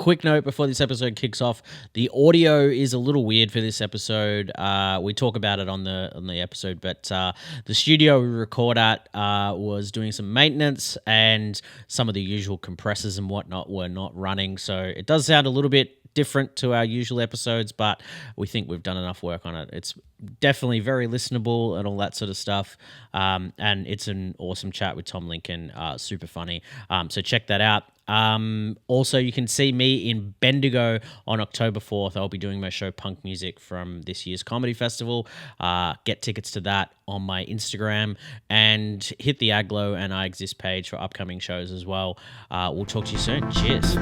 quick note before this episode kicks off. The audio is a little weird for this episode. We talk about it on the episode, but the studio we record at was doing some maintenance, and some of the usual compressors and whatnot were not running. So it does sound a little bit different to our usual episodes, but we think we've done enough work on it. It's definitely very listenable and all that sort of stuff. And it's an awesome chat with Tom Lyngcoln. Super funny. So check that out. Also, you can see me in Bendigo on October 4th. I'll be doing my show Punk Music from this year's comedy festival. Get tickets to that on my Instagram, and hit the Aglo and I Exist page for upcoming shows as well. We'll talk to you soon. Cheers.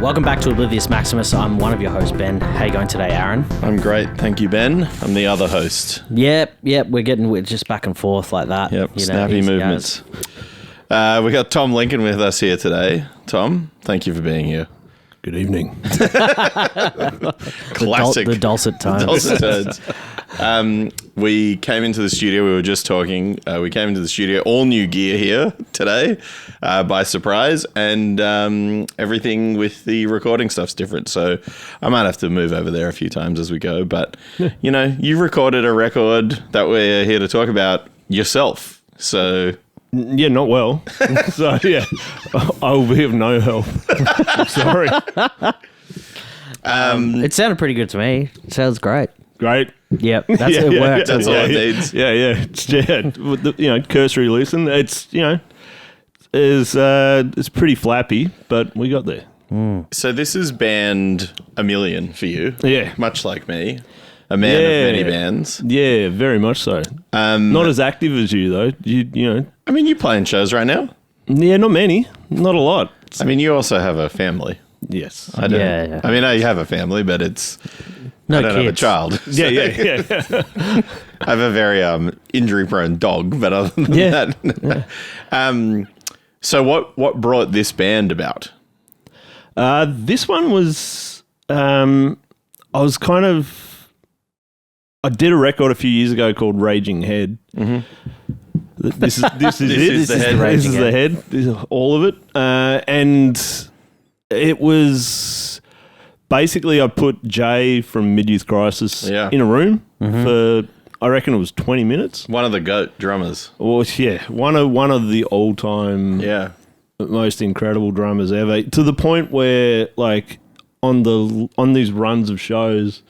Welcome back to Oblivious Maximus. I'm one of your hosts, Ben. How you going today, Aaron? I'm great, thank you, Ben. I'm the other host. Yep. We're just back and forth like that. Yep, snappy movements. We got Tom Lyngcoln with us here today. Tom, thank you for being here. Good evening. Classic. The dulcet tones. Dulcet tones. We came into the studio, we were just talking, we came into the studio, all new gear here today by surprise, and everything with the recording stuff's different, so I might have to move over there a few times as we go, but you know, you recorded a record that we're here to talk about yourself, so... Yeah, not well. So, yeah, I will be of no help. Sorry. It sounded pretty good to me. It sounds great. Great. Yep, it worked. That's all it needs. Yeah. It's cursory listen. It's, it's pretty flappy, but we got there. So this is band a million for you. Yeah. Much like me. A man of many bands. Yeah, very much so. Not as active as you, though. You I mean, you playing shows right now? Yeah, not many. Not a lot. I mean, you also have a family. Yes. I don't. Yeah. I mean, I have a family, but it's... No I don't kids. have a child. Yeah. I have a very injury-prone dog, but other than that... So what brought this band about? This one was... I did a record a few years ago called Raging Head. Mm-hmm. This is it. This is the head. This is the head. This is all of it. And it was basically I put Jay from Mid-Youth Crisis in a room for, I reckon it was 20 minutes. One of the GOAT drummers. Well, yeah, one of the all-time most incredible drummers ever. To the point where, like, on these runs of shows,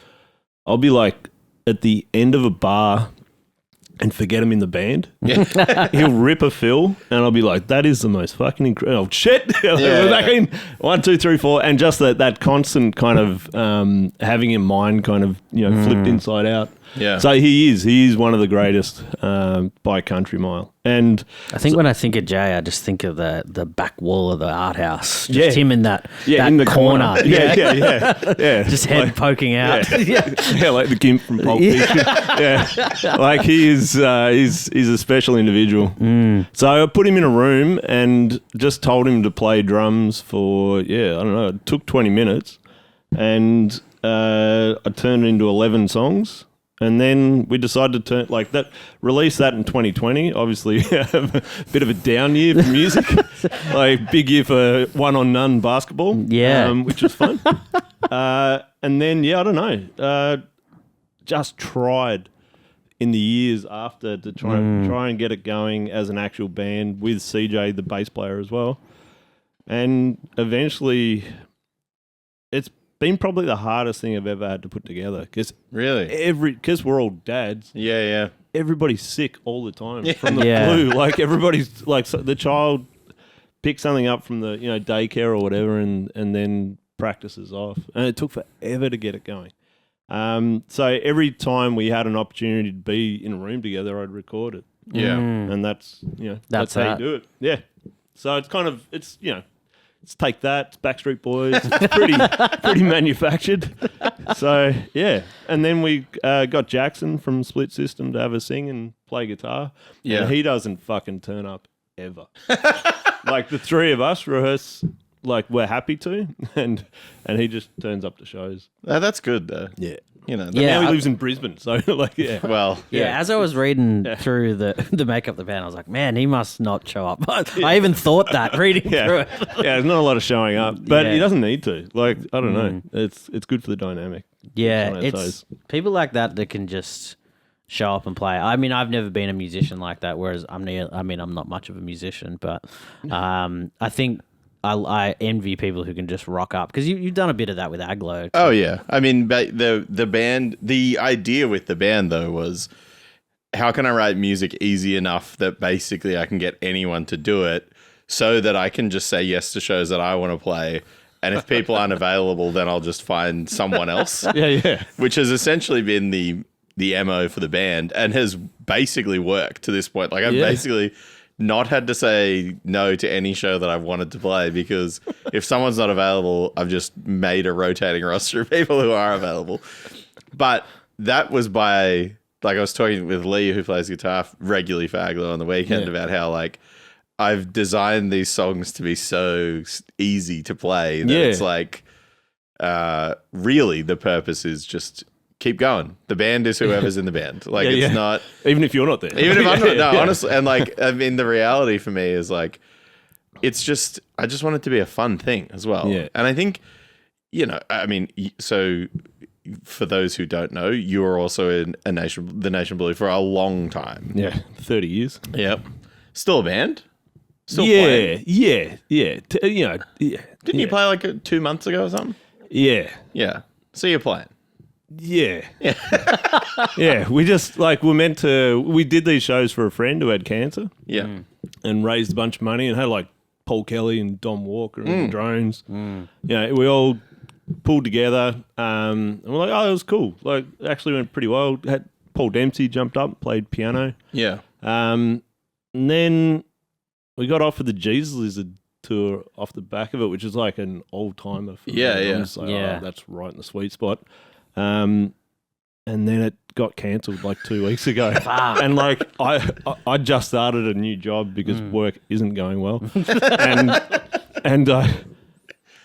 I'll be like, at the end of a bar and forget him in the band. Yeah. He'll rip a fill and I'll be like, that is the most fucking incredible shit. We're back in 1, 2, 3, 4. And just that constant kind of having your mind kind of, flipped inside out. Yeah. So he is one of the greatest by country mile. And I think when I think of Jay, I just think of the back wall of the art house. Just him in that in the corner. Yeah. Just head poking out. Yeah, like the Gimp from Pulp Fiction. Yeah, like he's a special individual. So I put him in a room and just told him to play drums for, I don't know, it took 20 minutes. And I turned it into 11 songs. And then we decided to release that in 2020. Obviously, a bit of a down year for music, like big year for one-on-none basketball. Yeah, which was fun. And then I don't know, just tried in the years after to try and get it going as an actual band with CJ, the bass player, as well. And eventually, it's been probably the hardest thing I've ever had to put together. Because we're all dads. Yeah. Everybody's sick all the time from the flu. Like everybody's like the child picks something up from the daycare or whatever, and then practices off, and it took forever to get it going. So every time we had an opportunity to be in a room together, I'd record it. Yeah, and that's how you do it. Yeah. So it's kind of it's Take That, it's Backstreet Boys. It's pretty manufactured. So, yeah. And then we got Jackson from Split System to have a sing and play guitar. Yeah. And he doesn't fucking turn up ever. Like, the three of us rehearse like we're happy to, and he just turns up to shows. That's good, though. Yeah. you know. Yeah. Now he lives in Brisbane, so like, yeah. Well, Yeah, as I was reading through the makeup the band, I was like, man, he must not show up. I even thought that reading through it. Yeah, there's not a lot of showing up, but Yeah. he doesn't need to. Like, I don't know. It's good for the dynamic. Yeah, on our it's toes. people like that can just show up and play. I mean, I've never been a musician like that. Whereas I'm not much of a musician, but I think I envy people who can just rock up because you've done a bit of that with Aglo. oh yeah. I mean, the band. The idea with the band though was, how can I write music easy enough that basically I can get anyone to do it, so that I can just say yes to shows that I want to play. And if people aren't available, then I'll just find someone else. Yeah. Which has essentially been the MO for the band and has basically worked to this point. Like I've basically not had to say no to any show that I've wanted to play, because if someone's not available, I've just made a rotating roster of people who are available. But that was by, like, I was talking with Lee, who plays guitar regularly for Aglo on the weekend, about how, like, I've designed these songs to be so easy to play that it's like, really the purpose is just keep going. The band is whoever's in the band. Like, it's not... Even if you're not there. Even if I'm not... No, honestly. And, like, I mean, the reality for me is, like, it's just... I just want it to be a fun thing as well. Yeah. And I think, you know, I mean, so... For those who don't know, you were also in the Nation Blue for a long time. Yeah, 30 years. Yep. Still a band? Still playing? Yeah. Didn't Didn't you play like 2 months ago or something? Yeah. Yeah. So you're playing. Yeah. Yeah. We just, like, we did these shows for a friend who had cancer. Yeah. And raised a bunch of money and had, like, Paul Kelly and Dom Walker and the drones. Yeah, we all pulled together, and we're like, oh, it was cool. Like, actually went pretty well. Had Paul Dempsey jumped up, played piano. Yeah. And then we got off of the Jesus Lizard tour off the back of it, which is like an old timer. Yeah. Oh, that's right in the sweet spot. And then it got cancelled like 2 weeks ago. And like I just started a new job because work isn't going well,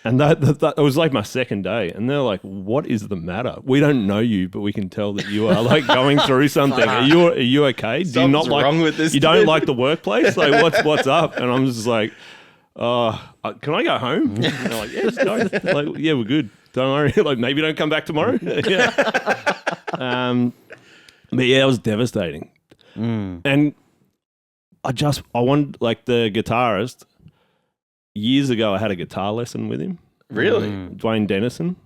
and that it was like my second day, and they're like, "What is the matter? We don't know you, but we can tell that you are like going through something. Are you okay? Do you not like wrong with this? You don't like the workplace? Like what's up?" And I'm just like, can I go home?" And they're like, "Yeah, just go." Like, "Yeah, we're good. Don't worry. Like, maybe don't come back tomorrow." Yeah. But yeah, it was devastating. And I wanted, like, the guitarist. Years ago, I had a guitar lesson with him. Really? Dwayne Dennison.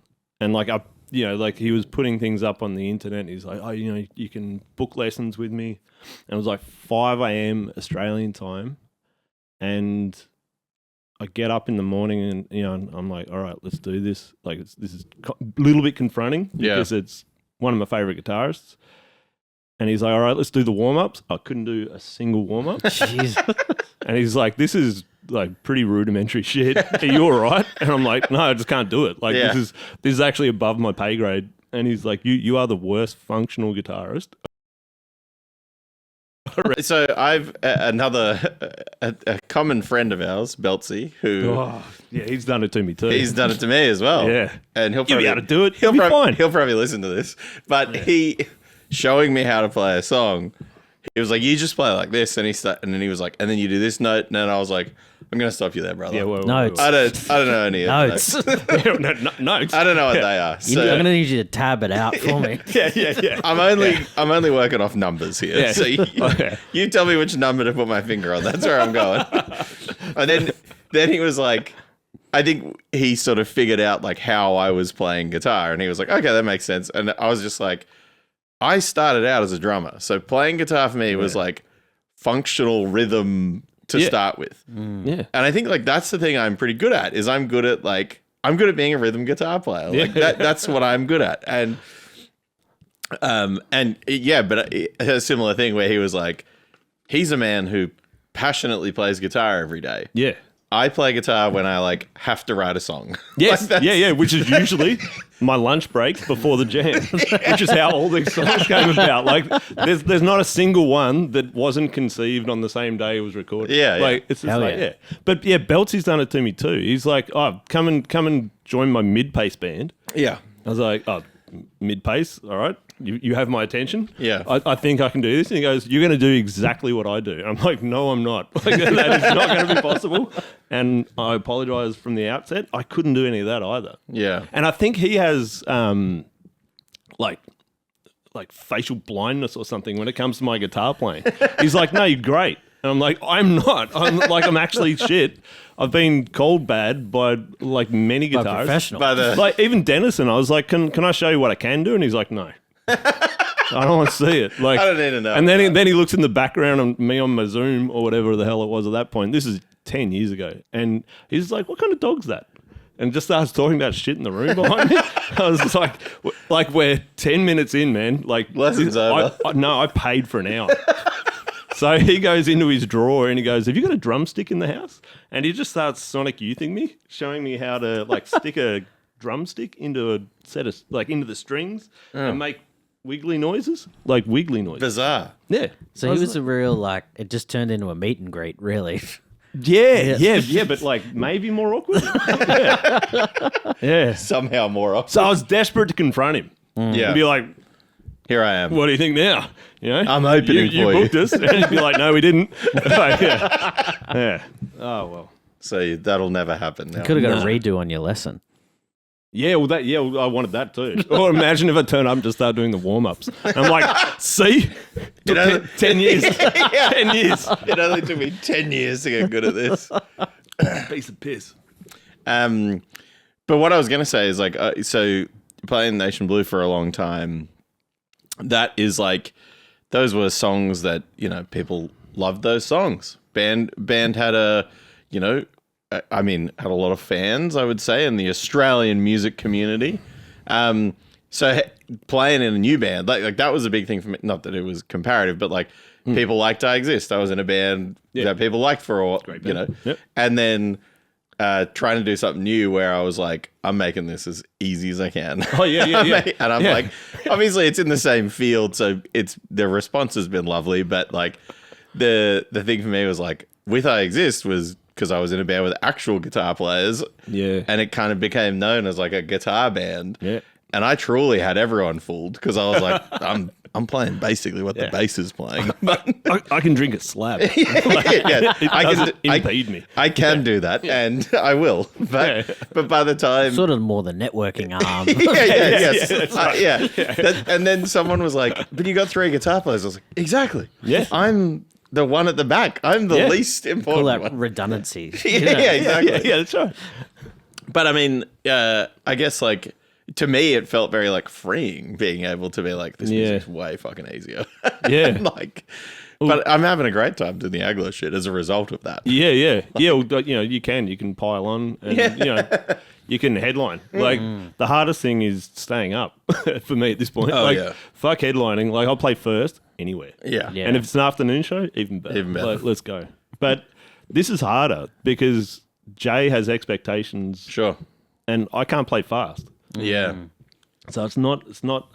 And like, he was putting things up on the internet. And he's like, "Oh, you can book lessons with me." And it was like 5 a.m. Australian time. And I get up in the morning and, I'm like, all right, let's do this. Like, this is a little bit confronting because it's one of my favorite guitarists. And he's like, all right, let's do the warm-ups. I couldn't do a single warm-up. Jeez. And he's like, this is like pretty rudimentary shit. Are you all right? And I'm like, no, I just can't do it. Like, this is actually above my pay grade. And he's like, you are the worst functional guitarist. So I've a common friend of ours, Beltsy, who he's done it to me too. he's done it to me as well. Yeah. And he'll You'll probably be able to do it. He'll You'll be fine. He'll probably listen to this. But he showing me how to play a song. He was like, "You just play like this," and then he was like, "And then you do this note." And then I was like, "I'm going to stop you there, brother. Yeah, Notes. I don't know any of Notes. Notes. I don't know what they are. So I'm going to need you to tab it out for me. Yeah. I'm only working off numbers here. Yeah. So you tell me which number to put my finger on. That's where I'm going. And then he was like, I think he sort of figured out like how I was playing guitar, and he was like, "Okay, that makes sense." And I was just like, I started out as a drummer, so playing guitar for me was like functional rhythm to start with. Yeah. And I think like that's the thing I'm pretty good at is I'm good at being a rhythm guitar player. Like that's what I'm good at. And but a similar thing where he was like, he's a man who passionately plays guitar every day. Yeah. I play guitar when I like have to write a song. Yes, which is usually my lunch breaks before the jam, which is how all these songs came about. Like, there's not a single one that wasn't conceived on the same day it was recorded. Yeah, like it's just like But yeah, Beltsy's done it to me too. He's like, "Oh, come and join my mid-pace band." Yeah. I was like, "Oh, mid-pace, all right? You have my attention. Yeah. I think I can do this. And he goes, you're going to do exactly what I do. I'm like, no, I'm not. Like, that is not going to be possible. And I apologise from the outset. I couldn't do any of that either. Yeah. And I think he has like facial blindness or something when it comes to my guitar playing. He's like, no, you're great. And I'm like, I'm not. I'm actually shit. I've been called bad by like many By guitarists. professional. Like even Dennison, I was like, can I show you what I can do? And he's like, no. I don't want to see it. Like, I don't need to know. And then he looks in the background of me on my Zoom or whatever the hell it was at that point. This is 10 years ago. And he's like, what kind of dog's that? And just starts talking about shit in the room behind me. I was just like we're 10 minutes in, man. Like, Lessons over. I paid for an hour. So he goes into his drawer and he goes, have you got a drumstick in the house? And he just starts Sonic Youthing me, showing me how to like stick a drumstick into a set of, like into the strings and make wiggly noises. Like wiggly noises. Bizarre. Yeah. So he was a real, like, it just turned into a meet and greet, really. Yeah, but like maybe more awkward. Yeah. Somehow more often. So I was desperate to confront him. Yeah. And be like, Here I am. what do you think now? You know, I'm opening you for you. booked us. And he'd be like, no, we didn't. Like, yeah. Oh, well. So that'll never happen now. Could have got a redo on your lesson. Yeah, well, I wanted that too. Or imagine if I turn up and just start doing the warm-ups. I'm like, see? Took 10 years. 10 years. It only took me 10 years to get good at this. Piece of piss. But what I was going to say is like, so playing Nation Blue for a long time, that is like, those were songs that, you know, people loved those songs. Band had a, you know, I mean, had a lot of fans, I would say, in the Australian music community. So playing in a new band, like that was a big thing for me. Not that it was comparative, but like people liked I Exist. I was in a band that people liked for all, you know. Yep. And then trying to do something new where I was like, I'm making this as easy as I can. Oh, yeah. And I'm like, obviously it's in the same field, so the response has been lovely, but like the thing for me was like, with I Exist was because I was in a band with actual guitar players. Yeah. And it kind of became known as like a guitar band. Yeah. And I truly had everyone fooled because I was like, I'm playing basically what the bass is playing. But I can drink a slab. it doesn't impede me. I can do that, and I will. But by the time, Sort of more the networking arm. And then someone was like, "But you got 3 guitar players." I was like, "Exactly. Yeah. I'm the one at the back. I'm the least Call important that one." redundancy. Yeah, exactly. Yeah, that's right. But I mean, I guess like to me, it felt very like freeing being able to be like, this music's way fucking easier. Yeah. Like, but I'm having a great time doing the Aglo shit as a result of that. Yeah. Well, you know, you can pile on and, you know, you can headline. Like, the hardest thing is staying up for me at this point. Fuck headlining. Like, I'll play first anywhere. Yeah. And if it's an afternoon show, even better. Like, let's go. But this is harder because Jay has expectations. Sure. And I can't play fast. Yeah. So it's not,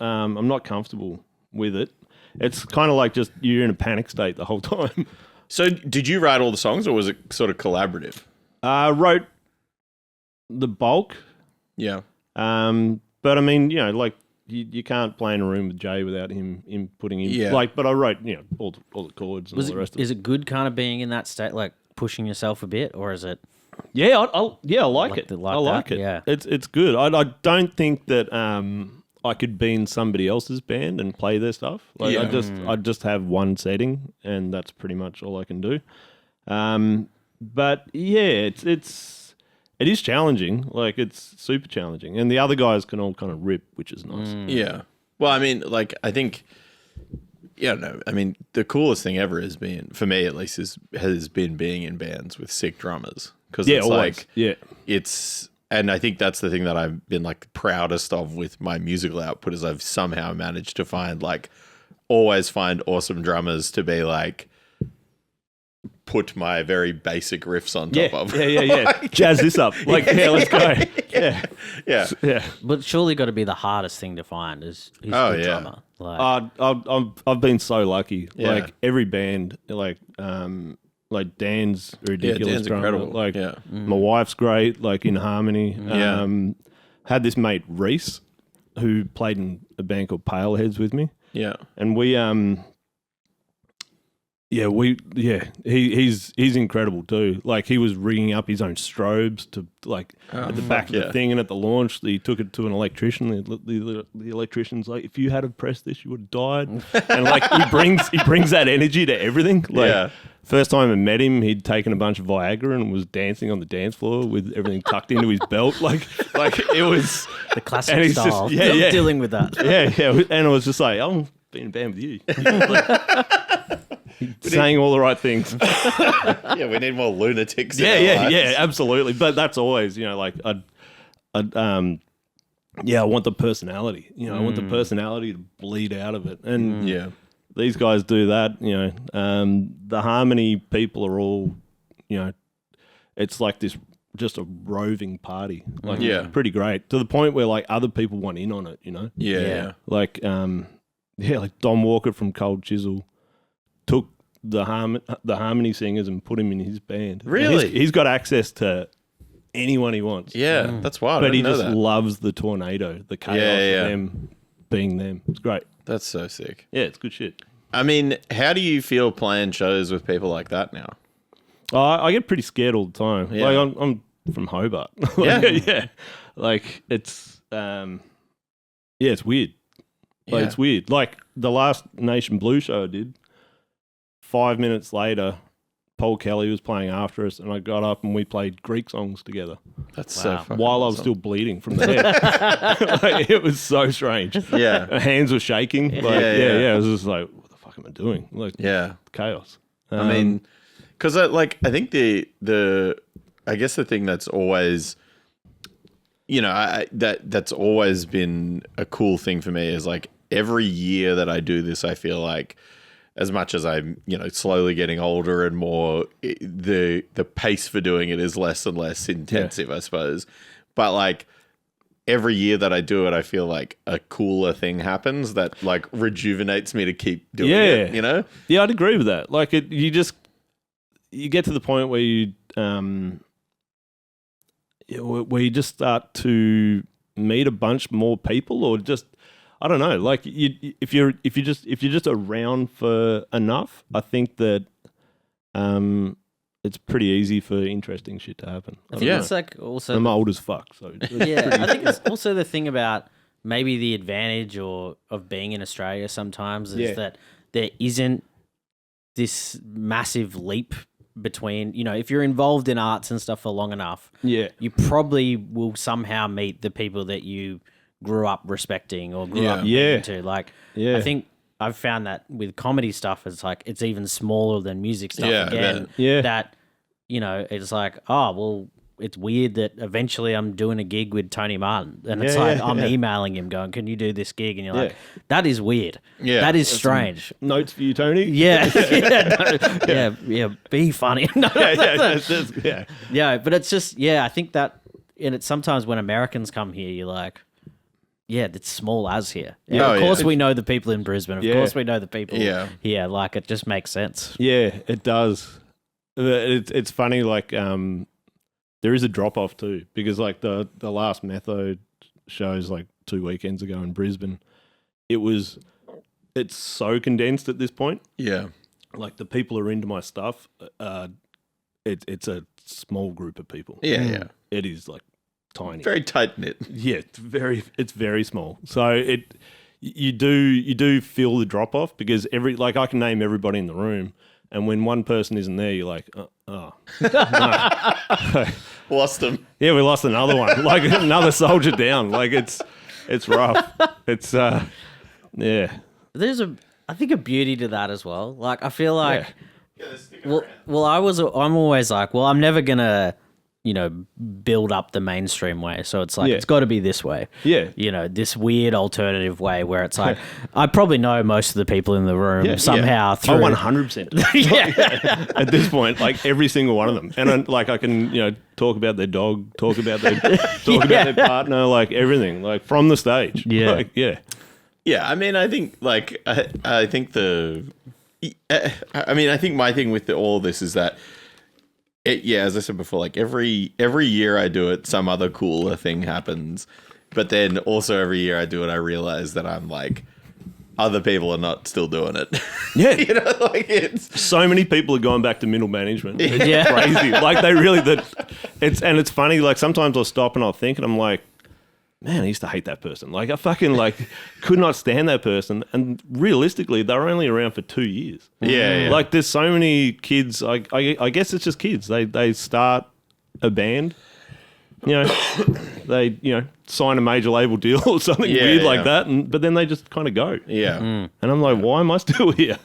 I'm not comfortable with it. It's kind of like just you're in a panic state the whole time. So did you write all the songs or was it sort of collaborative? Wrote the bulk. Yeah. But I mean, you know, like you can't play in a room with Jay without him putting in. Yeah. Like, but I wrote, you know, all the chords and all the rest of it. Is it good kind of being in that state, like pushing yourself a bit, or is it? Yeah, I like it. Like I like that, it. yeah. It's good. I don't think that I could be in somebody else's band and play their stuff. Like I just have one setting and that's pretty much all I can do. But yeah, it is challenging. Like it's super challenging, and the other guys can all kind of rip, which is nice. Yeah. Well, I mean, like I think. Yeah, no. I mean, the coolest thing ever has been, for me at least, has been being in bands with sick drummers. Because it's always. like, and I think that's the thing that I've been like proudest of with my musical output is I've somehow managed to always find awesome drummers to be like, put my very basic riffs on top of. Yeah. Jazz this up. Like, let's go. Yeah. But surely got to be the hardest thing to find is a good drummer. Like, I've been so lucky. Yeah. Like every band, like Dan's a ridiculous Dan's drummer. incredible. Like my wife's great. Like in harmony. Had this mate Reese, who played in a band called Paleheads with me, Yeah. and he's incredible too. Like he was rigging up his own strobes to like at the back of the thing, and at the launch he took it to an electrician. The electrician's like, if you had have pressed this, you would have died. And like he brings that energy to everything. Like first time I met him, he'd taken a bunch of Viagra and was dancing on the dance floor with everything tucked into his belt. Like it was The classic style. Just, Dealing with that. yeah. And it was just like, I'm being in a band with you. Saying all the right things. Yeah, we need more lunatics. Yeah, in our lives. absolutely. But that's always, like I want the personality. I want the personality to bleed out of it. And these guys do that. The harmony people are all, it's like this, just a roving party. Like, pretty great to the point where like other people want in on it. Yeah. Like like Don Walker from Cold Chisel took the harmony singers and put him in his band. Really? He's got access to anyone he wants. Yeah, that's wild. But I he didn't know just that. loves the tornado, the chaos of them being them. It's great. That's so sick. Yeah, it's good shit. I mean, how do you feel playing shows with people like that now? I get pretty scared all the time. Yeah. Like I'm from Hobart. Yeah. Like it's it's weird. Like it's weird. Like the last Nation Blue show I did, 5 minutes later, Paul Kelly was playing after us, and I got up and we played Greek songs together. That's so fucking while I was awesome. still bleeding from the head. Like, it was so strange. Yeah. My hands were shaking. Like, yeah. I was just like, what the fuck am I doing? Like, chaos. I mean, because I think I guess the thing that's always, that's always been a cool thing for me is like every year that I do this, I feel like as much as I'm, slowly getting older and more, the pace for doing it is less and less intensive, I suppose. But like every year that I do it, I feel like a cooler thing happens that like rejuvenates me to keep doing it, Yeah, I'd agree with that. Like you get to the point where you just start to meet a bunch more people, or just I don't know. Like if you're just around for enough, I think that it's pretty easy for interesting shit to happen. I think it's like also I'm old as fuck, so I think it's also the thing about maybe the advantage of being in Australia sometimes is that there isn't this massive leap between, if you're involved in arts and stuff for long enough, you probably will somehow meet the people that you grew up respecting or grew up into. Like, I think I've found that with comedy stuff, it's like it's even smaller than music stuff again. That, it's like, oh, well, it's weird that eventually I'm doing a gig with Tony Martin, and it's like I'm emailing him going, "Can you do this gig?" And you're like, "That is weird. Yeah, that is strange." Notes for you, Tony. Yeah, Be funny. But it's just I think that, and it's sometimes when Americans come here, you're like, it's small as here. And of course we know the people in Brisbane. Of course we know the people here. Like it just makes sense. Yeah, it does. It's funny. Like there is a drop off too, because like the last Method shows like 2 weekends ago in Brisbane, it's so condensed at this point. Yeah, like the people who are into my stuff. It's a small group of people. Yeah. It is like tiny, very tight knit. Yeah, it's very small. So you do feel the drop off, because I can name everybody in the room, and when one person isn't there, you're like, no. Lost them. Yeah, we lost another one, like another soldier down. Like it's rough. It's yeah. There's I think a beauty to that as well. Like I feel like, I'm always like, well, I'm never gonna, build up the mainstream way. So it's like, it's got to be this way. Yeah. This weird alternative way where it's like, I probably know most of the people in the room somehow through. 100%. At this point, like every single one of them. And I can, talk about their dog, talk about their partner, like everything, like from the stage. Yeah. Like, yeah. Yeah. I mean, I think like, I think I think my thing with all this is that, as I said before, like every year I do it, some other cooler thing happens, But then also every year I do it, I realize that I'm like, other people are not still doing it. Yeah. You know, like it's So many people are going back to middle management. It's Yeah. crazy. Like they really it's funny. Like sometimes I'll stop and I'll think, and I'm like, man, I used to hate that person. Like I fucking could not stand that person. And realistically, they're only around for 2 years. Yeah. Like there's so many kids. I guess it's just kids. They start a band. They sign a major label deal or something weird like that, but then they just kind of go. Yeah. And I'm like, why am I still here?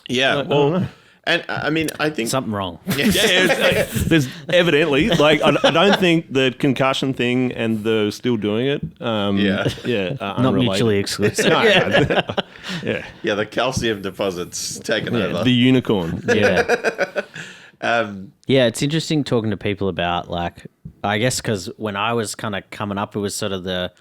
Yeah. I don't know. And I mean, I think Something wrong. There's evidently I don't think the concussion thing and the still doing it. Are Not unrelated. mutually exclusive. No, Yeah. yeah, the calcium deposits taken over. The unicorn. Yeah. Yeah, it's interesting talking to people about, like, I guess because when I was kind of coming up, it was sort of the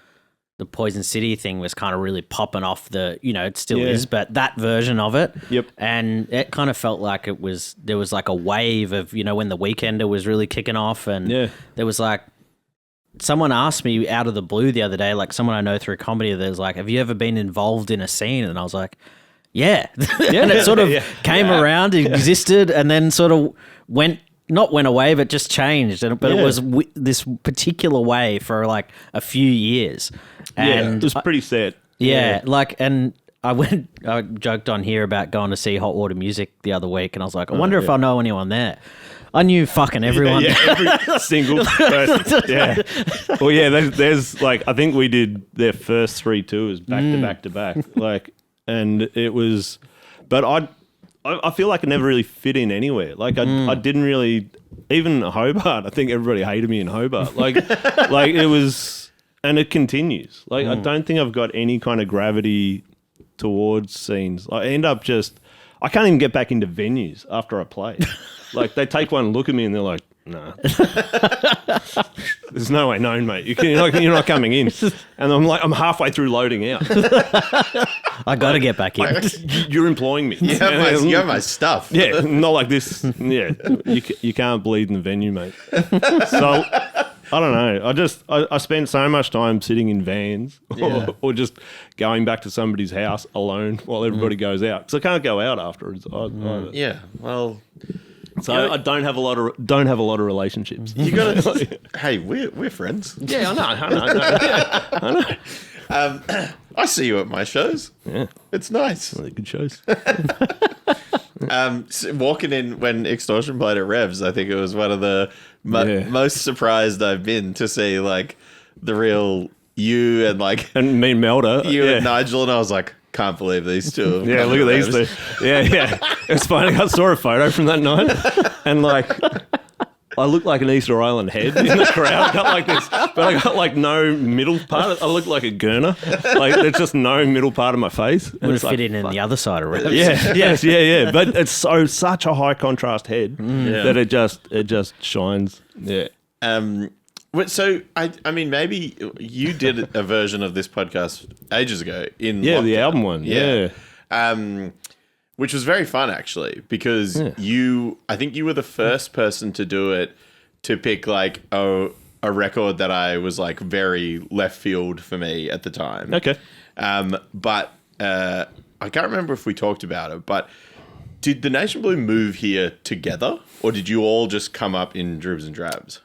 Poison City thing was kind of really popping off it still is, but that version of it. Yep. And it kind of felt like there was like a wave of, when The Weekender was really kicking off, and there was like, someone asked me out of the blue the other day, like someone I know through comedy, there's like, have you ever been involved in a scene? And I was like, yeah. And it sort of came around, existed, and then sort of not went away, but just changed. But it was this particular way for like a few years. And it was pretty sad. Yeah, and I joked on here about going to see Hot Water Music the other week, and I was like, I wonder if I know anyone there. I knew fucking everyone. Yeah, every single person. Yeah. Well, yeah, there's like, I think we did their first 3 tours back to back to back. Like, and it was, but I feel like I never really fit in anywhere. Like I didn't really, even Hobart, I think everybody hated me in Hobart. Like it was, and it continues. Like I don't think I've got any kind of gravity towards scenes. I end up I can't even get back into venues after I play. Like they take one look at me and they're like, nah. There's no way known, mate. You're not coming in. And I'm halfway through loading out. I got to get back in. You're employing me. you have my stuff. Yeah, not like this. Yeah, you can't bleed in the venue, mate. So I don't know. I spend so much time sitting in vans or just going back to somebody's house alone while everybody goes out. Because I can't go out afterwards. Yeah. Well. So I don't have a lot of relationships. You got to. Hey, we're friends. Yeah, I know. I see you at my shows. Yeah, It's nice. they're good shows. So walking in when Extortion played at Revs, I think it was one of the most surprised I've been to see like the real you and like And me and Melda. and Nigel, and I was like, can't believe these two. Yeah, look at these two. Yeah. It's funny. I saw a photo from that night, and like, I look like an Easter Island head in the crowd. I got like this, but I got like no middle part. I look like a gurner. Like there's just no middle part of my face. Would have fit in the other side of it. Yeah. But it's such a high contrast head that it just shines. Yeah. So I mean, maybe you did a version of this podcast ages ago in the lockdown. album one. Yeah. Which was very fun actually, because I think you were the first person to do it, to pick like a record that I was like very left field for me at the time. Okay. But I can't remember if we talked about it, but did the Nation Blue move here together, or did you all just come up in dribs and drabs?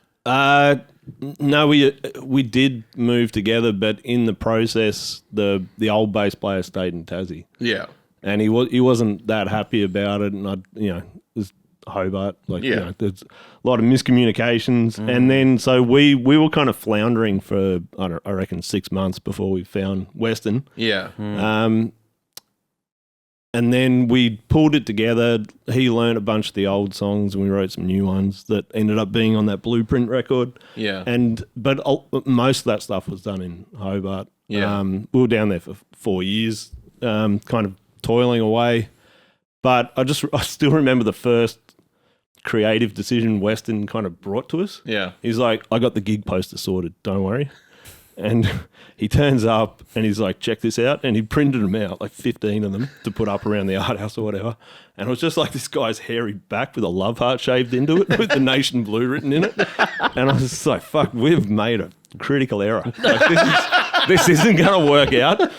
No, we did move together, but in the process, the old bass player stayed in Tassie. Yeah. And he wasn't that happy about it, and it was Hobart. There's a lot of miscommunications, and then so we were kind of floundering for I reckon 6 months before we found Weston. Yeah. And then we pulled it together. He learned a bunch of the old songs, and we wrote some new ones that ended up being on that Blueprint record. Yeah. But most of that stuff was done in Hobart. Yeah. We were down there for 4 years, kind of toiling away. But I still remember the first creative decision Weston kind of brought to us. Yeah. He's like, I got the gig poster sorted, don't worry. And he turns up and he's like, check this out. And he printed them out, like 15 of them to put up around the art house or whatever. And it was just like this guy's hairy back with a love heart shaved into it with the Nation Blue written in it. And I was just like, fuck, we've made a critical error. Like, this isn't going to work out.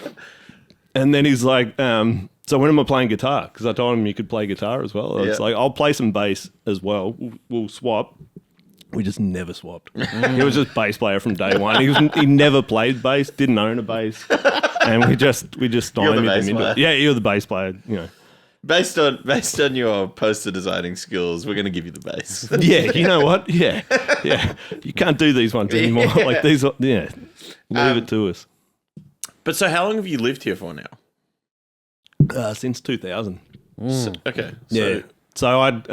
And then he's like, so when am I playing guitar? Because I told him you could play guitar as well. It's like, I'll play some bass as well. We'll swap. We just never swapped. He was just bass player from day one. He never played bass, didn't own a bass, and we just stymied him into it. Yeah, you're the bass player. You know, based on your poster designing skills, we're going to give you the bass. Yeah, you know what? Yeah. You can't do these ones anymore. Yeah. Like these. Yeah, leave it to us. But so, how long have you lived here for now? Since 2000. Okay. Yeah. So I'd.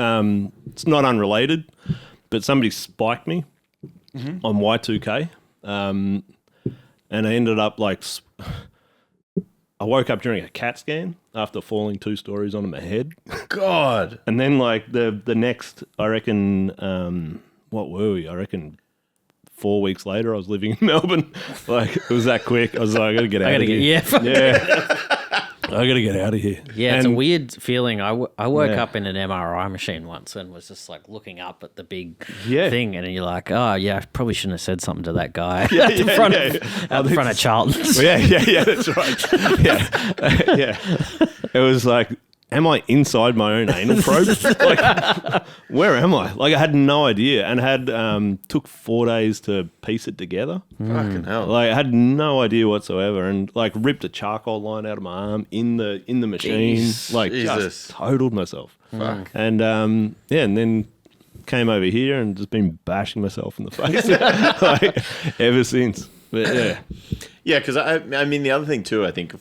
It's not unrelated. But somebody spiked me on Y2K, and I ended up like, I woke up during a CAT scan after falling 2 stories onto my head. God. And then like the next, I reckon, what were we? I reckon 4 weeks later, I was living in Melbourne. Like it was that quick. I was like, I got to get out of here. Yeah. I got to get out of here. Yeah, it's a weird feeling. I woke up in an MRI machine once and was just like looking up at the big thing, and you're like, oh yeah, I probably shouldn't have said something to that guy at the front of Charlton's. Yeah, that's right. Yeah. It was like, am I inside my own anal probe? Like, where am I? Like, I had no idea, and had took 4 days to piece it together. Fucking hell. Like, I had no idea whatsoever, and like ripped a charcoal line out of my arm in the machine. Jeez. Like, Jesus. just totaled myself. Fuck. And and then came over here and just been bashing myself in the face like, ever since. But yeah. Yeah, because I mean, the other thing too, I think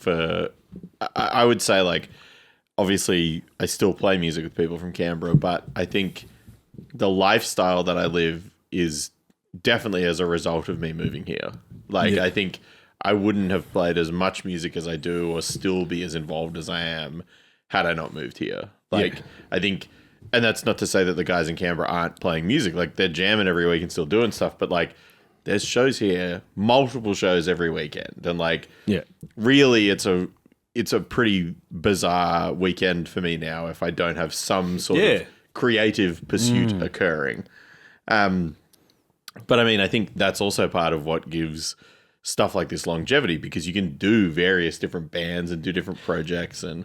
I would say like, obviously, I still play music with people from Canberra, but I think the lifestyle that I live is definitely as a result of me moving here. Like, I think I wouldn't have played as much music as I do or still be as involved as I am had I not moved here. Like, I think, and that's not to say that the guys in Canberra aren't playing music. Like, they're jamming every week and still doing stuff, but like, there's shows here, multiple shows every weekend. And like, really, it's a pretty bizarre weekend for me now if I don't have some sort of creative pursuit occurring. But I mean, I think that's also part of what gives stuff like this longevity, because you can do various different bands and do different projects, and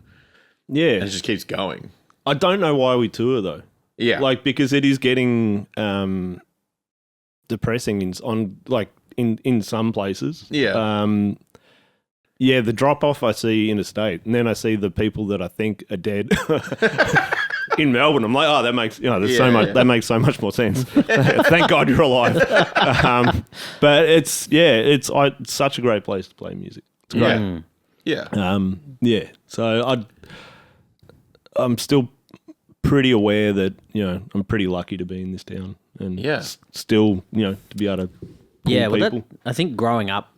it just keeps going. I don't know why we tour though. Yeah. Like, because it is getting depressing in some places. Yeah. Yeah, the drop off I see interstate, and then I see the people that I think are dead in Melbourne. I'm like, oh, that makes so much. That makes so much more sense. Thank God you're alive. But it's such a great place to play music. It's great. Yeah. So I'm still pretty aware that I'm pretty lucky to be in this town, and still to be able to. Yeah, well, I think growing up,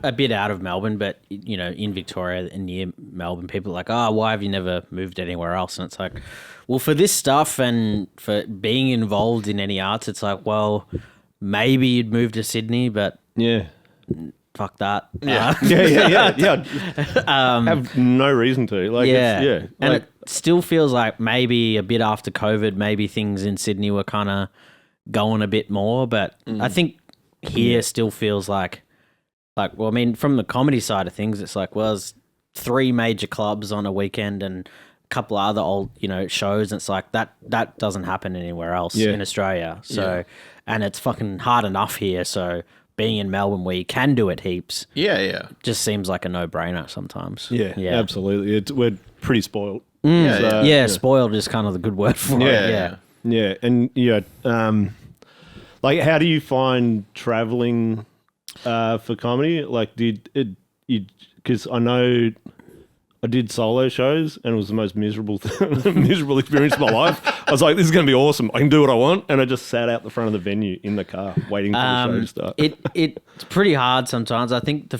a bit out of Melbourne, but in Victoria and near Melbourne, people are like, oh, why have you never moved anywhere else? And it's like, well, for this stuff and for being involved in any arts, it's like, well, maybe you'd move to Sydney, but fuck that. Yeah. Have no reason to. Like, and it still feels like maybe a bit after COVID, maybe things in Sydney were kind of going a bit more, but I think here still feels like, well, I mean, from the comedy side of things, it's like, well, there's 3 major clubs on a weekend and a couple of other old, shows. And it's like that doesn't happen anywhere else in Australia. So, and it's fucking hard enough here. So being in Melbourne where you can do it heaps. Just seems like a no-brainer sometimes. Yeah. Absolutely. We're pretty spoiled. Spoiled is kind of the good word for it. Yeah. And like, how do you find traveling for comedy? Like, because I know I did solo shows and it was the most miserable experience of my life. I was like, this is going to be awesome. I can do what I want. And I just sat out the front of the venue in the car waiting for the show to start. It's pretty hard sometimes. I think the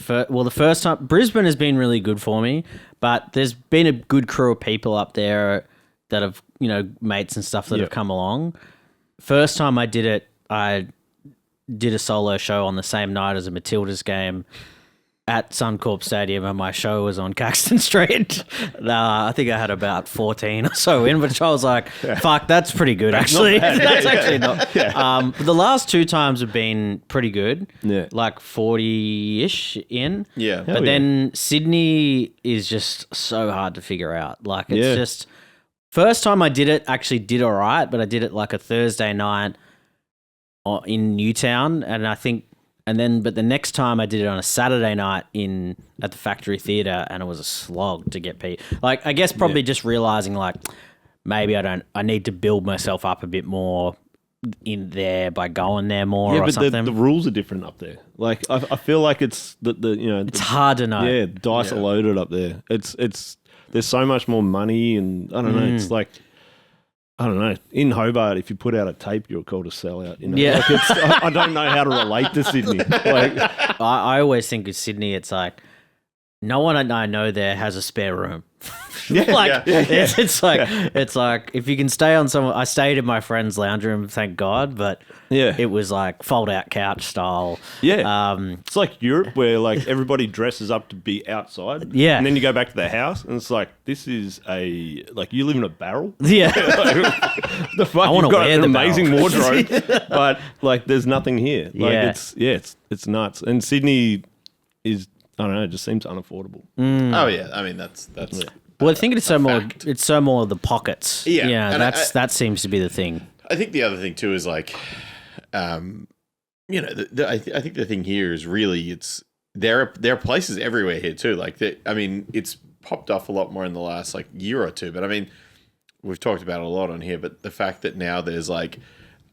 first time, Brisbane has been really good for me, but there's been a good crew of people up there that have, mates and stuff that have come along. First time I did it, I did a solo show on the same night as a Matildas game at Suncorp Stadium and my show was on Caxton Street, I think I had about 14 or so in, which I was like, fuck, that's pretty good, actually. That's actually not. But the last 2 times have been pretty good. Yeah. Like 40-ish in. Yeah. But then Sydney is just so hard to figure out. Like, it's just... First time I did it, actually did all right, but I did it like a Thursday night in Newtown, and I think... But the next time I did it on a Saturday night at the Factory Theatre, and it was a slog to get people. Like, I guess probably just realizing like maybe I need to build myself up a bit more in there by going there more or something. The rules are different up there. Like I feel like it's it's hard to know. Yeah, dice are loaded up there. It's there's so much more money, and I don't know. It's like. I don't know. In Hobart, if you put out a tape, you're called a sellout. You know? Yeah. Like I don't know how to relate to Sydney. Like, I always think of Sydney, it's like, no one I know there has a spare room. It's like if you can stay on some. I stayed in my friend's lounge room, thank God, but it was like fold out couch style. Yeah, it's like Europe where like everybody dresses up to be outside. Yeah, and then you go back to the house and it's like this is like you live in a barrel. Yeah, like, the fuck. I want to wear an the amazing barrel. wardrobe, but like there's nothing here. Like it's nuts. And Sydney is I don't know. It just seems unaffordable. Oh yeah, I mean that's. Yeah. Well, I think it's so more the pockets. Yeah, and that seems to be the thing. I think the other thing too is like, I think the thing here is really there are places everywhere here too. Like it's popped off a lot more in the last like year or two. But I mean, we've talked about it a lot on here. But the fact that now there's like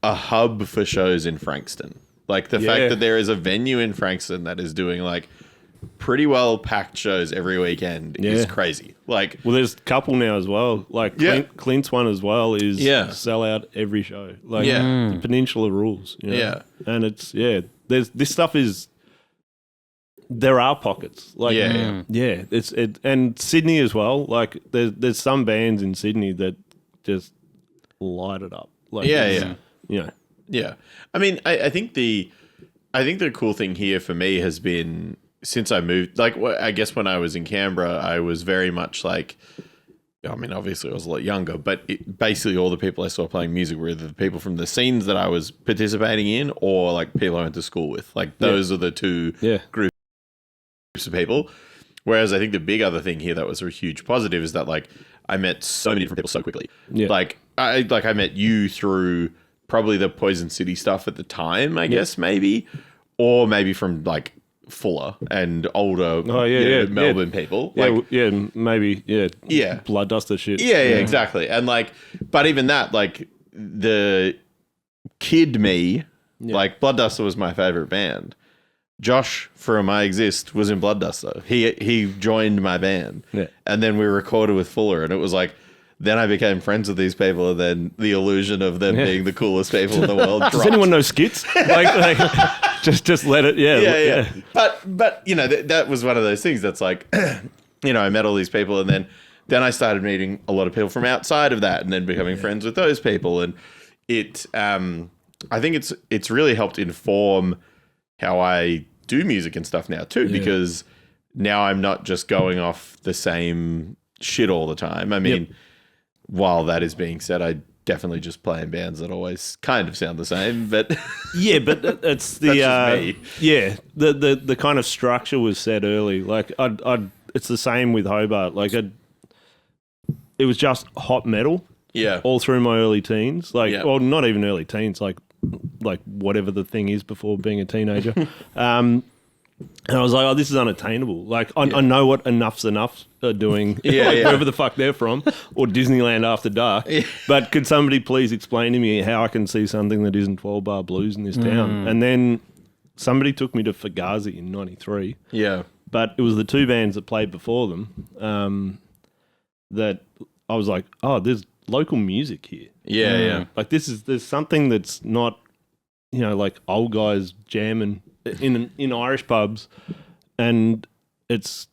a hub for shows in Frankston, like the fact that there is a venue in Frankston that is doing like pretty well packed shows every weekend is crazy. Like, well, there's a couple now as well. Like Clint's one as well is sell out every show. Like the Peninsula rules. You know? And it's There's this stuff is. There are pockets. Like and Sydney as well. Like there's some bands in Sydney that just light it up. Like Yeah. I mean, I think the cool thing here for me has been. Since I moved, like, I guess when I was in Canberra, I was very much like, I mean, obviously I was a lot younger, but basically all the people I saw playing music were either the people from the scenes that I was participating in or like people I went to school with. Like those are the two groups of people. Whereas I think the big other thing here that was a huge positive is that like I met so many different people so quickly. Yeah. Like I met you through probably the Poison City stuff at the time, I guess maybe, or maybe from like Fuller and older Melbourne people. Like, Blood Duster shit. Yeah, exactly. And like, but even that, like the kid me, like Blood Duster was my favorite band. Josh from I Exist was in Blood Duster. He joined my band. Yeah. And then we recorded with Fuller and it was like, then I became friends with these people, and then the illusion of them being the coolest people in the world dropped. Does anyone know skits? like just let it. Yeah. But you know that was one of those things that's like, you know, I met all these people, and then I started meeting a lot of people from outside of that, and then becoming friends with those people, and it. I think it's really helped inform how I do music and stuff now too, because now I'm not just going off the same shit all the time. I mean. While that is being said, I definitely just play in bands that always kind of sound the same, but but it's the the kind of structure was set early. Like it's the same with Hobart. Like it was just hot metal, all through my early teens. Like, well, not even early teens. Like whatever the thing is before being a teenager. And I was like, oh, this is unattainable. Like, I know what Enough's Enough are doing, wherever the fuck they're from, or Disneyland After Dark. Yeah. But could somebody please explain to me how I can see something that isn't 12-bar blues in this town? And then somebody took me to Fugazi in 93. Yeah. But it was the two bands that played before them that I was like, oh, there's local music here. Yeah. Like, there's something that's not, you know, like old guys jamming in Irish pubs, and it's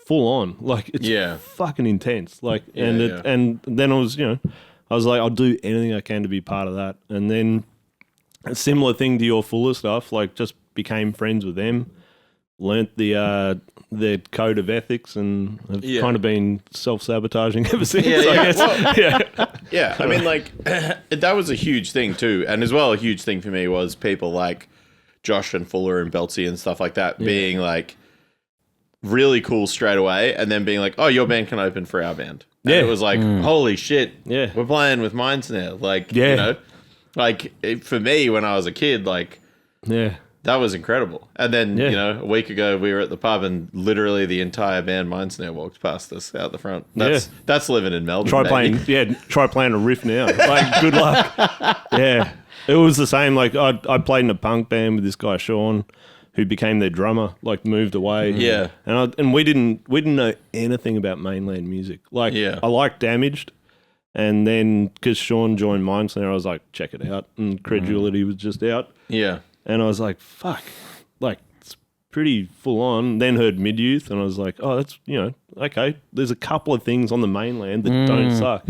full on, like it's fucking intense, like and then I was like, I'll do anything I can to be part of that. And then a similar thing to your Fuller stuff, like just became friends with them, learnt their code of ethics and have Yeah. kind of been self-sabotaging ever since. Yeah, I yeah. guess. Well, Yeah. Yeah, I mean, like, that was a huge thing too. And as well, a huge thing for me was people like Josh and Fuller and Beltsy and stuff like that being like really cool straight away and then being like, oh, your band can open for our band. And it was like, holy shit, Yeah. we're playing with Minds now. Like, Yeah. you know, like for me when I was a kid, like, Yeah. that was incredible. And then, Yeah. you know, a week ago we were at the pub and literally the entire band Mindsnare walked past us out the front. That's living in Melbourne. Try baby. playing a riff now. Like, good luck. Yeah. It was the same. Like, I played in a punk band with this guy, Sean, who became their drummer, like moved away. Yeah. And we didn't know anything about mainland music. Like, Yeah. I liked Damaged. And then because Sean joined Mindsnare, I was like, check it out. And Credulity was just out. Yeah. And I was like, fuck, like, it's pretty full on. Then heard Mid-Youth, and I was like, oh, that's, you know, okay. There's a couple of things on the mainland that don't suck.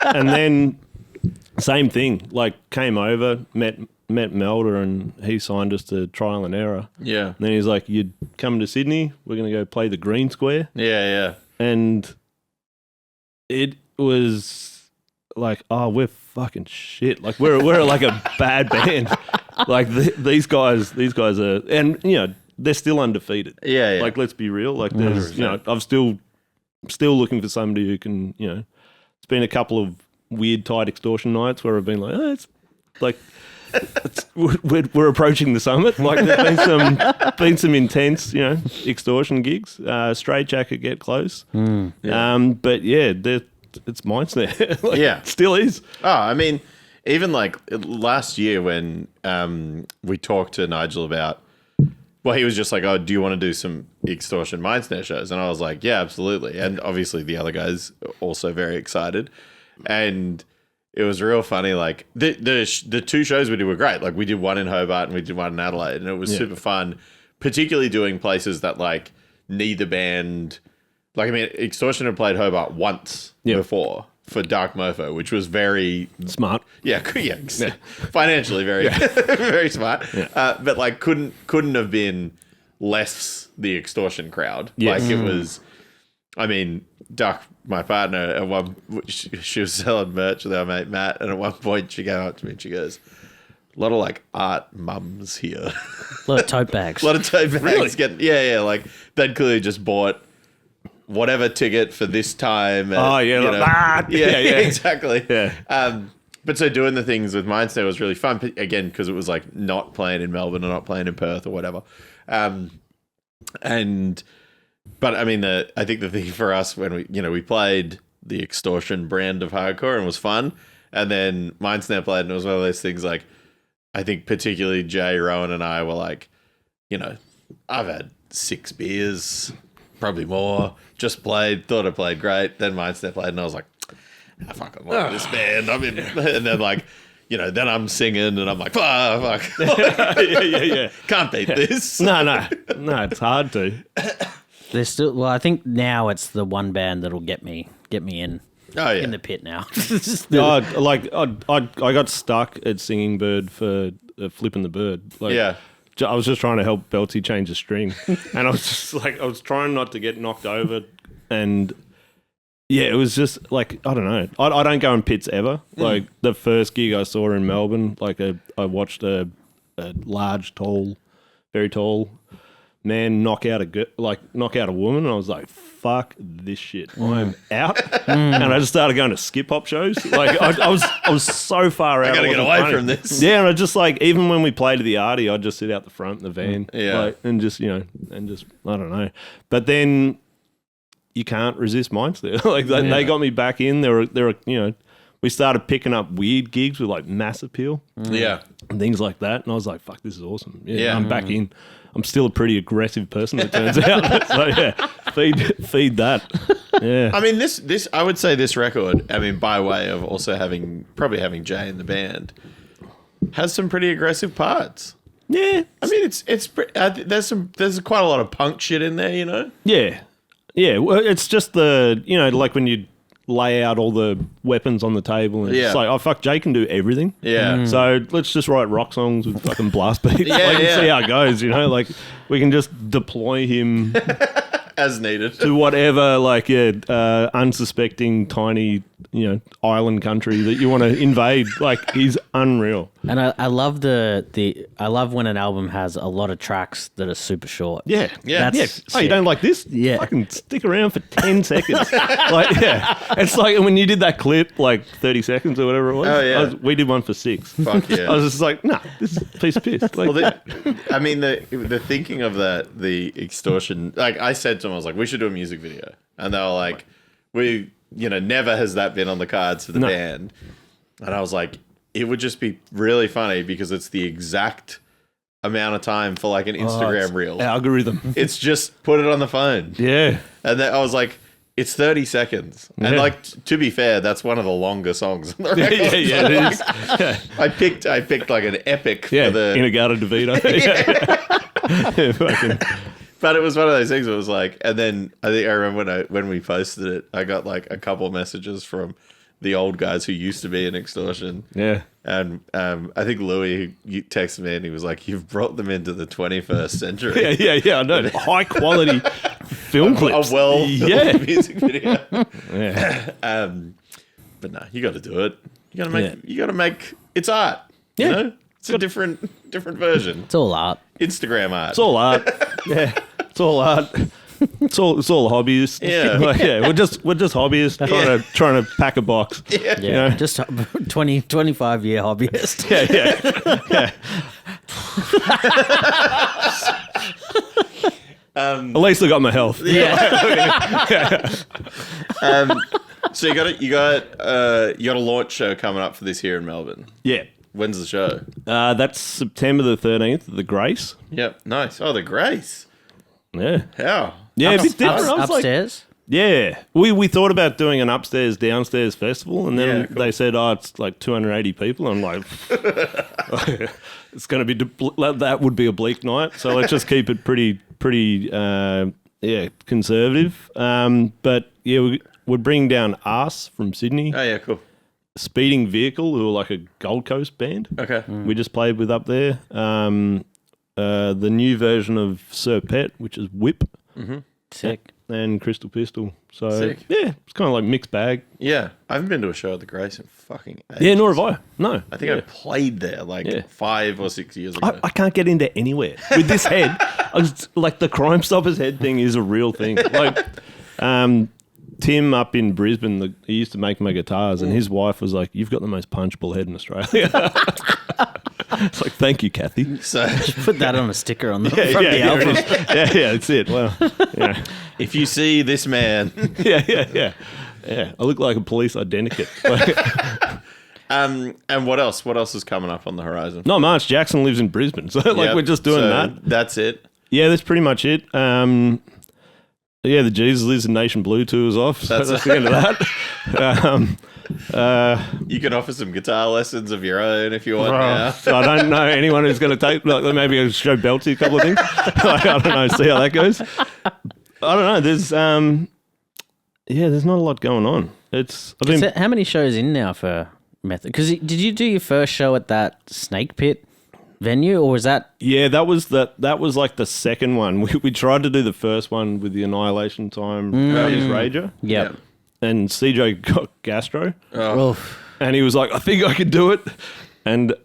And then same thing, like, came over, met Melder, and he signed us to Trial and Error. Yeah. And then he's like, you're coming to Sydney, we're going to go play the Green Square. Yeah, yeah. And it was like, oh, we're fucking shit. Like, we're like a bad band. Like these guys are, and you know, they're still undefeated. Yeah, yeah. Like, let's be real. Like, there's, you know, I'm still looking for somebody who can, you know, it's been a couple of weird tight extortion nights where I've been like, oh, it's like, we're approaching the summit. Like, there's been some intense, you know, extortion gigs. Straight Jacket get close. But yeah, it's Mindsnare. Like, Yeah. it still is. Oh, I mean, even like last year when we talked to Nigel about, well, he was just like, oh, do you want to do some Extortion Mindsnare shows? And I was like, yeah, absolutely. And obviously the other guys also very excited. And it was real funny. Like the two shows we did were great. Like, we did one in Hobart and we did one in Adelaide, and it was super fun, particularly doing places that like neither band, like, I mean, Extortion had played Hobart once before for Dark Mofo, which was very Smart. yeah, financially very very smart. But like couldn't have been less the Extortion crowd. Yes. Like, it was, I mean, Duck, my partner, at one, she was selling merch with our mate Matt, and at one point she came up to me and she goes, a lot of like art mums here. A lot of tote bags. A lot of tote bags getting, yeah, like they'd clearly just bought whatever ticket for this time. Oh, yeah, you like know. that. Yeah, Yeah, yeah. exactly. Yeah. But so doing the things with Mindsnare was really fun, again, because it was like not playing in Melbourne or not playing in Perth or whatever. But I mean, I think the thing for us when we played the Extortion brand of hardcore and was fun, and then Mindsnare played, and it was one of those things like, I think particularly Jay, Rowan, and I were like, you know, I've had 6 beers, probably more, just played, thought I played great, then Mindsnare played, and I was like, I fucking love this band. I'm in, and then like, you know, then I'm singing and I'm like, fuck. yeah. Can't beat this. No, it's hard to. There's still, well, I think now it's the one band that'll get me in Oh, yeah. in the pit now. It's just the- I got stuck at Singing Bird for Flipping the Bird. Like, Yeah. I was just trying to help Belty change a string, and I was just like, I was trying not to get knocked over, and yeah, it was just like, I don't know. I don't go in pits ever. Like, the first gig I saw in Melbourne, like I watched a large, very tall man knock out a woman, and I was like, fuck this shit, I'm out. And I just started going to skip hop shows. Like, I was so far out. I gotta it get wasn't away funny. from this. Yeah, and I just like, even when we played at the Artie, I'd just sit out the front in the van, Yeah. like, and just, you know, and just, I don't know. But then you can't resist Mindsnare. Like, they got me back in. There were, you know, we started picking up weird gigs with like Mass Appeal. Yeah. And things like that, and I was like, fuck, this is awesome. Yeah. I'm back in. I'm still a pretty aggressive person, it turns out. So yeah, feed that. Yeah. I mean, this I would say this record, I mean, by way of also probably having Jay in the band, has some pretty aggressive parts. Yeah. I mean, there's quite a lot of punk shit in there, you know? Yeah. Yeah. Well, it's just the, you know, like when you lay out all the weapons on the table. And it's like, oh, fuck, Jay can do everything. Yeah. So let's just write rock songs with fucking blast beats. Yeah, See how it goes, you know? Like, we can just deploy him as needed to whatever, like, unsuspecting, tiny, island country that you want to invade. Like, he's unreal. And I love I love when an album has a lot of tracks that are super short. Yeah. That's Oh, you don't like this? Yeah. Fucking stick around for 10 seconds. Like, yeah. It's like when you did that clip, like 30 seconds or whatever it was. Oh, yeah. We did one for 6. Fuck yeah. I was just like, nah, this is a piece of piss. Like, I mean, the thinking of that, the extortion, like I said to them, I was like, we should do a music video. And they were like, never has that been on the cards for the band. And I was like, it would just be really funny because it's the exact amount of time for like an Instagram reel. Algorithm. It's just put it on the phone. Yeah. And then I was like, it's 30 seconds. And like, to be fair, that's one of the longer songs on the record. Yeah, it is. Yeah. I picked like an epic for the Inagata DeVito. Yeah, fucking. But it was one of those things where it was like, and then I think I remember when we posted it, I got like a couple of messages from the old guys who used to be in Extortion. Yeah. And I think Louis texted me and he was like, you've brought them into the 21st century. Yeah, I know. High quality film clips. A music video. Yeah. But no, you got to do it. You got to make, it's art. Yeah. You know? It's a different version. It's all art. Instagram art. It's all art. Yeah. It's all art. It's all hobbyists. Yeah. Like, we're just hobbyists trying to pack a box. Yeah. Yeah, You know? just 25-year hobbyist. Yeah. At least I got my health. So you got a launch show coming up for this here in Melbourne. Yeah. When's the show? That's September the 13th, the Grace. Yep, nice. Oh, the Grace. Yeah. How? Yeah, a bit different. I was like, Upstairs. yeah. We thought about doing an upstairs, downstairs festival, and then Yeah, cool. they said, oh, it's like 280 people. I'm like, it's going to be, that would be a bleak night. So let's just keep it pretty conservative. But yeah, we're bringing down Arse from Sydney. Oh, yeah, cool. Speeding Vehicle, who are like a Gold Coast band. Okay. We just played with up there. The new version of Sir Pet, which is Whip. Mm-hmm. Sick. And Crystal Pistol. So, Sick. yeah, it's kind of like mixed bag. Yeah, I haven't been to a show at the Grace in fucking ages. Yeah, nor have I. No. I think I played there 5 or 6 years ago. I can't get into anywhere. With this head, like the Crime Stoppers head thing is a real thing. Like, Tim up in Brisbane, he used to make my guitars, and his wife was like, "You've got the most punchable head in Australia." It's like, thank you, Kathy. So Put that on a sticker on the front of the album. Yeah, that's it. Well, yeah. if you see this man, Yeah. I look like a police identikit. and what else? What else is coming up on the horizon? Not much. Jackson lives in Brisbane, so Yep, we're just doing so that. That's it. Yeah, that's pretty much it. Yeah, the Jesus Lives in Nation Blue tour's off. So that's the end of that. You can offer some guitar lessons of your own if you want now. So I don't know anyone who's going to take, like, maybe I'll show Belty a couple of things. Like, I don't know, see how that goes. I don't know. There's not a lot going on. How many shows in now for Method? Because did you do your first show at that Snake Pit venue, or was that? Yeah, that was like the second one. We tried to do the first one with the Annihilation Time Rager. Yep. And CJ got gastro. Oof. And he was like, I think I can do it. And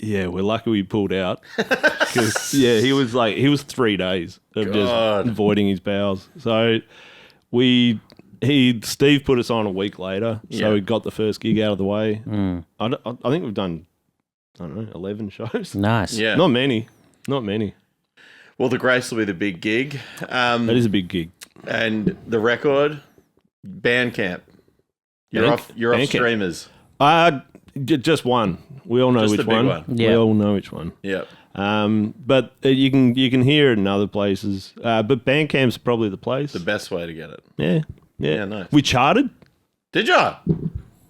we're lucky we pulled out. Because he was 3 days of just voiding his bowels. So Steve put us on a week later. So we got the first gig out of the way. I think we've done, I don't know, 11 shows. Nice. Yeah. Not many. Well, the Grace will be the big gig. That is a big gig. And the record, Bandcamp. You're off streamers. Just one. We all know Just which the big one. We Yeah. all know which one. Yep. But you can hear it in other places. But Bandcamp's probably the place. The best way to get it. Yeah. Yeah, nice. We charted Did ya?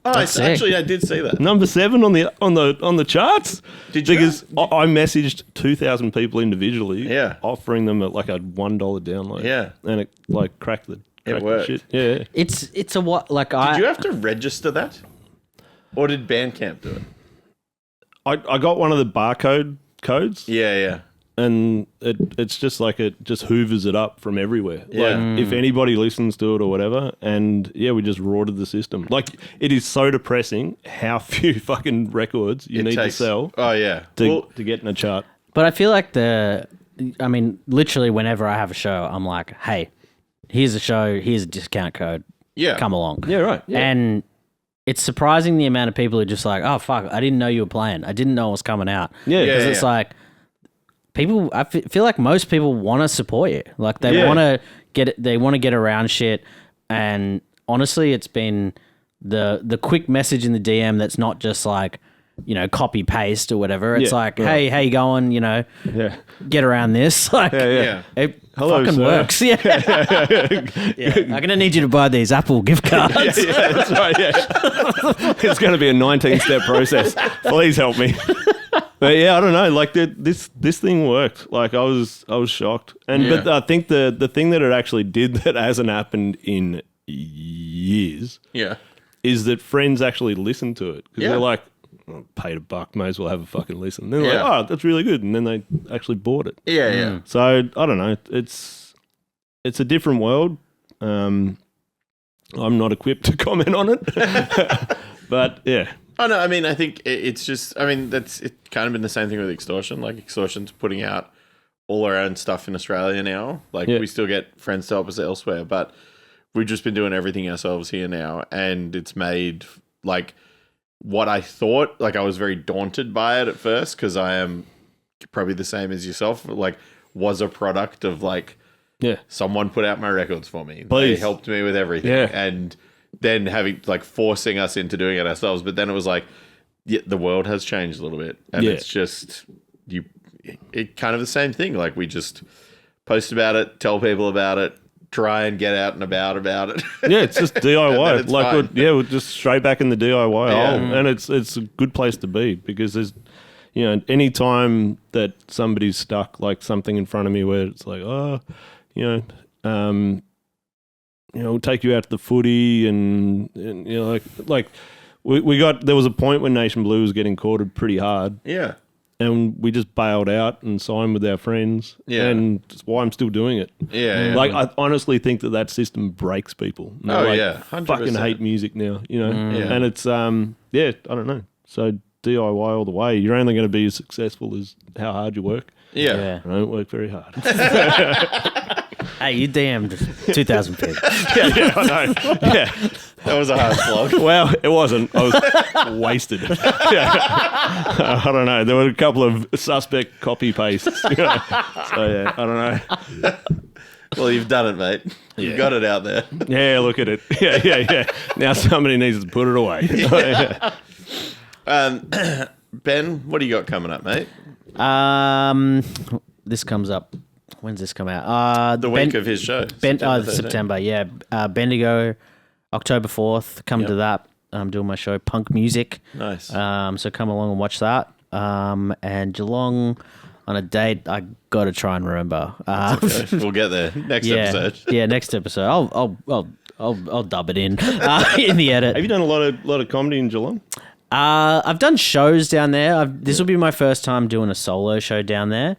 Oh, That's sick. actually, I did see that. number 7 on the charts. Did you? Because I messaged 2,000 people individually, Yeah. offering them like a $1 download. Yeah. And it like cracked the crack the worked. shit. Yeah. It's a what like Did you have to register that? Or did Bandcamp do it? I got one of the barcode codes. Yeah. And it's just like it just hoovers it up from everywhere. Yeah. Like if anybody listens to it or whatever, and yeah, we just rorted the system. Like it is so depressing how few fucking records you need to sell Oh, yeah. to get in a chart. But I feel like literally whenever I have a show, I'm like, hey, here's a show, here's a discount code. Yeah. Come along. Yeah, right. Yeah. And it's surprising the amount of people who are just like, oh, fuck, I didn't know you were playing. I didn't know it was coming out. Yeah. Because it's like, people, I feel like most people want to support you. Like they want to get around shit. And honestly, it's been the quick message in the DM that's not just like, copy paste or whatever. It's like, hey, how you going? Get around this. Like, it fucking sir. works. Yeah. I'm going to need you to buy these Apple gift cards. Yeah, that's right. Yeah. It's going to be a 19-step process. Please help me. But yeah, I don't know. Like this thing worked. Like I was shocked. But I think the thing that it actually did that hasn't happened in years. Yeah. Is that friends actually listen to it because they're like, oh, paid $1, may as well have a fucking listen. They're like, oh, that's really good, and then they actually bought it. Yeah. So I don't know. It's a different world. I'm not equipped to comment on it, but yeah. Oh, no, I mean, I think it's just, it's kind of been the same thing with Extortion. Like, Extortion's putting out all our own stuff in Australia now. Like, we still get friends to help us elsewhere, but we've just been doing everything ourselves here now. And it's made, like, what I thought, like, I was very daunted by it at first because I am probably the same as yourself, like, was a product of, like, someone put out my records for me. Please. They helped me with everything. Yeah. And then having forcing us into doing it ourselves, but then it was like, the world has changed a little bit, and it's just it kind of the same thing. Like we just post about it, tell people about it, try and get out and about it. Yeah, it's just DIY. It's fine. We're just straight back in the DIY hole, and it's a good place to be because there's any time that somebody's stuck like something in front of me where it's like we'll take you out to the footy and we got, there was a point when Nation Blue was getting courted pretty hard. Yeah. And we just bailed out and signed with our friends. Yeah. And that's why I'm still doing it. Yeah. Like, I honestly think that system breaks people. And they're like, 100%. fucking hate music now, Yeah. And it's, I don't know. So DIY all the way. You're only going to be as successful as how hard you work. Yeah. I don't work very hard. Hey, you DM'd 2,000 people. Yeah, I know. Yeah. That was a hard slog. Well, it wasn't. I was wasted. Yeah. I don't know. There were a couple of suspect copy pastes. So, yeah, I don't know. Well, you've done it, mate. You've got it out there. Yeah, look at it. Yeah. Now somebody needs to put it away. Ben, what do you got coming up, mate? This comes up. When's this come out? The week of his show. September, yeah. Bendigo, October 4th. Come to that. I'm doing my show, Punk Music. Nice. So come along and watch that. And Geelong on a date I got to try and remember. Okay. We'll get there next episode. Yeah, next episode. I'll dub it in the edit. Have you done a lot of comedy in Geelong? I've done shows down there. This will be my first time doing a solo show down there.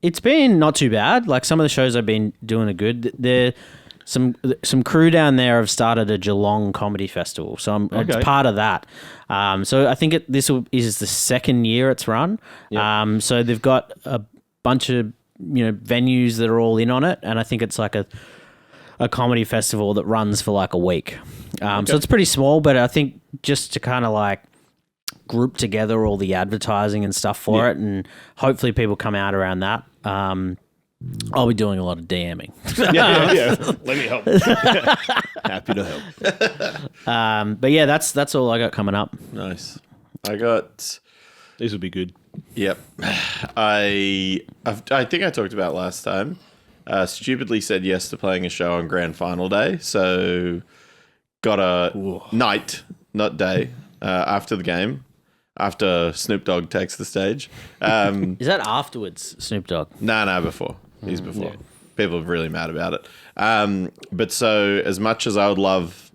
It's been not too bad. Like some of the shows I've been doing are good. There, some crew down there have started a Geelong comedy festival, so it's part of that. So I think this is the second year it's run. Yep. So they've got a bunch of venues that are all in on it, and I think it's like a comedy festival that runs for like a week. So it's pretty small, but I think just to kind of like group together all the advertising and stuff for it, and hopefully people come out around that. I'll be doing a lot of DMing. Yeah. Let me help. Happy to help. But yeah, that's all I got coming up. Nice. I got. These would be good. Yep. I think I talked about last time. Stupidly said yes to playing a show on grand final day, so got a night, not day, after the game. After Snoop Dogg takes the stage. Is that afterwards, Snoop Dogg? No, before. He's before. People are really mad about it. But so as much as I would love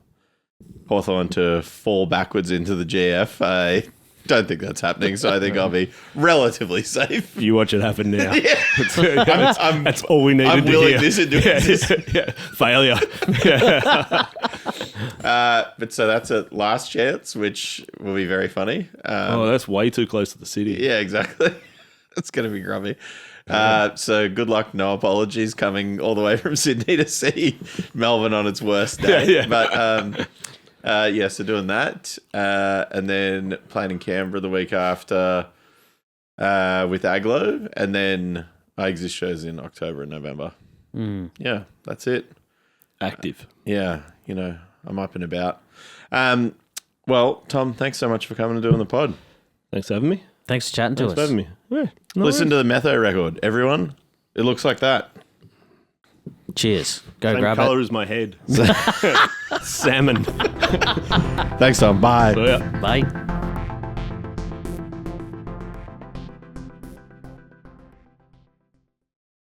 Hawthorn to fall backwards into the GF, I don't think that's happening. So I think I'll be relatively safe. You watch it happen now. Yeah. That's all we needed I'm to willing hear. this into existence. Yeah. Failure. But so that's a last chance, which will be very funny. Oh, that's way too close to the city. Yeah, exactly. It's going to be grubby. So good luck. No apologies coming all the way from Sydney to see Melbourne on its worst day. Yeah. But so doing that. And then playing in Canberra the week after with Aglo. And then my exist shows in October and November. Yeah, that's it. Active. Yeah, I'm up and about. Well, Tom, thanks so much for coming and doing the pod. Thanks for having me. Thanks for chatting to Thanks for us. having me. Yeah, Listen to the Metho record, everyone. It looks like that. Cheers. Go Same grab colour it. as my head. Salmon. Thanks, Tom. Bye. So, yeah. Bye.